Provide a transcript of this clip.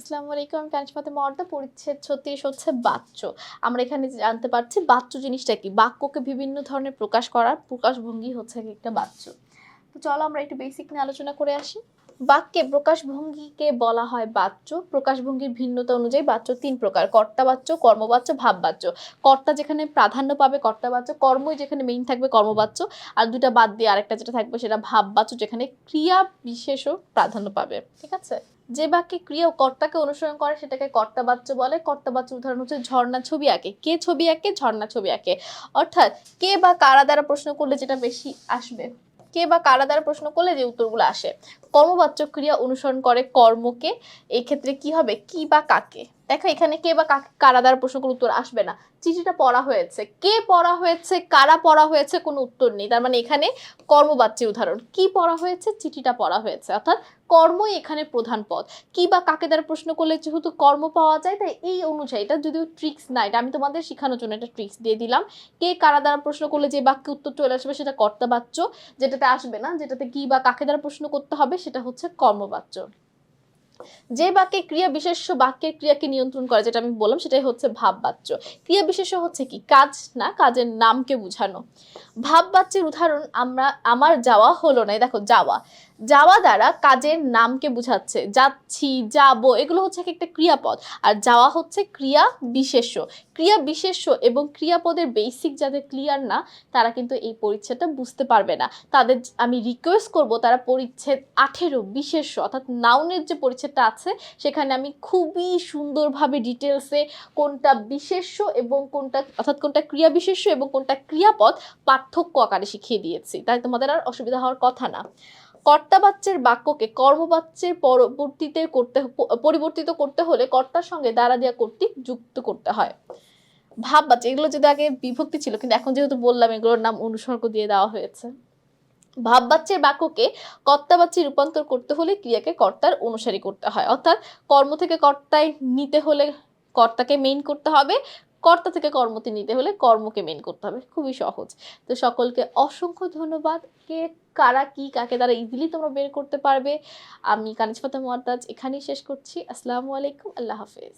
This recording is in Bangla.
আসসালামু আলাইকুম। আমি কানিজ মর্দা। পরিচ্ছেদ ৩৬ হচ্ছে বাচ্য। আমরা এখানে জানতে পারছি বাচ্য জিনিসটা কি? বাক্যকে বিভিন্ন ধরনের প্রকাশ করার প্রকাশভঙ্গি হচ্ছে একটা বাচ্য। তো চলো আমরা একটু বেসিক নিয়ে আলোচনা করে আসি। বাক্যে প্রকাশভঙ্গিকে বলা হয় বাচ্য। প্রকাশভঙ্গির ভিন্নতা অনুযায়ী বাচ্য ৩ প্রকার: কর্তাবাচ্য, কর্মবাচ্য, ভাববাচ্য। কর্তা যেখানে প্রাধান্য পাবে কর্তাবাচ্য, কর্মই যেখানে মেইন থাকবে কর্মবাচ্য, আর ২ টা বাদ দিয়ে আরেকটা যেটা থাকবে সেটা ভাববাচ্য, যেখানে ক্রিয়া বিশেষও প্রাধান্য পাবে। ঠিক আছে? যে বাক্যে ক্রিয়া ও কর্তাকে অনুসরণ করে সেটাকে কর্তাবাচ্য বলে। কর্তাবাচ্য উদাহরণ হচ্ছে ঝর্ণা ছবি আঁকে। কে ছবি আঁকে? ঝর্ণা ছবি আঁকে। অর্থাৎ কে বা কারা দ্বারা প্রশ্ন করলে যেটা বেশি আসবে, কে বা কারা দ্বারা প্রশ্ন করলে যে উত্তরগুলো আসে। কর্মবাচ্য ক্রিয়া অনুসরণ করে কর্মকে। এই ক্ষেত্রে কি হবে? কি বা কাকে। দেখো এখানে কে বা কারা দ্বারা প্রশ্ন করলে উত্তর আসবে না। চিঠিটা পড়া হয়েছে, কে পড়া হয়েছে, কারা পড়া হয়েছে, কোনো উত্তর নেই। তার মানে এখানে কর্মবাচ্যের উদাহরণ। কি পড়া হয়েছে? চিঠিটা পড়া হয়েছে। অর্থাৎ কর্মই এখানে প্রধান পদ। কি বা কাকে দ্বারা প্রশ্ন করলে যেহেতু কর্ম পাওয়া যায়, তাই এই অনুযায়ী, এটা যদিও ট্রিক্স না, এটা আমি তোমাদের শেখানোর জন্য একটা ট্রিক্স দিয়ে দিলাম। কে কারা দ্বারা প্রশ্ন করলে যে বাক্যে উত্তর চলে আসবে সেটা কর্তাবাচ্য, যেটাতে আসবে না, যেটাতে কি বা কাকে দ্বারা প্রশ্ন করতে হবে সেটা হচ্ছে কর্মবাচ্য। যে বাক্যে ক্রিয়া বিশেষ্য বাক্যের ক্রিয়াকে নিয়ন্ত্রণ করে, যেটা আমি বললাম সেটাই হচ্ছে ভাববাচ্য। ক্রিয়া বিশেষ্য হচ্ছে কি? কাজ না, কাজের নামকে বোঝানো। ভাববাচ্যের উদাহরণ আমার যাওয়া হলো না। দেখো যাওয়া, যাওয়া দ্বারা কাজের নামকে বোঝাচ্ছে। যাচ্ছি, যাব, এগুলো হচ্ছে একটা ক্রিয়াপদ। আর যাওয়া হচ্ছে ক্রিয়া বিশেষ্য। ক্রিয়া বিশেষ্য এবং ক্রিয়াপদের বেসিক যাদের ক্লিয়ার না, তারা কিন্তু এই পরিচ্ছেদটা বুঝতে পারবে না। তাদের আমি রিকোয়েস্ট করব তারা পরিচ্ছেদ 18 বিশেষ্য অর্থাৎ নাউনের যে পরিচ্ছেদটা আছে সেখানে আমি খুবই সুন্দরভাবে ডিটেলসে কোনটা বিশেষ্য এবং কোনটা, অর্থাৎ কোনটা ক্রিয়া বিশেষ্য এবং কোনটা ক্রিয়াপদ পার্থক্য আকারে শিখিয়ে দিয়েছি, তাই তোমাদের আর অসুবিধা হওয়ার কথা না। কর্তাবাচ্যের বাক্যকে কর্মবাচ্যের পরিবর্তিত করতে হলে কর্তার সঙ্গে দ্বারা দেওয়া কর্তৃক যুক্ত করতে হয়। ভাববাচ্য, এগুলো যদি আগে বিভক্তি ছিল, কিন্তু এখন যেহেতু বললাম এগুলোর নাম অনুসর্গ দিয়ে দেওয়া হয়েছে। ভাববাচ্যের বাক্যকে কর্তাবাচ্যে রূপান্তর করতে হলে ক্রিয়াকে কর্তার অনুসারী করতে হয়। অর্থাৎ কর্ম থেকে কর্তায় নিতে হলে কর্তাকে মেইন করতে হবে, কর্তা থেকে কর্মতে নিতে হলে কর্মকে মেইন করতে হবে। খুবই সহজ। তো সকলকে অসংখ্য ধন্যবাদ। কে কারা কি কাকে দ্বারা ইজিলি তোমরা বের করতে পারবে। আমি কানিজ ফাতেমা মুআত্তাজ এখানেই শেষ করছি। আসসালামু আলাইকুম, আল্লাহ হাফেজ।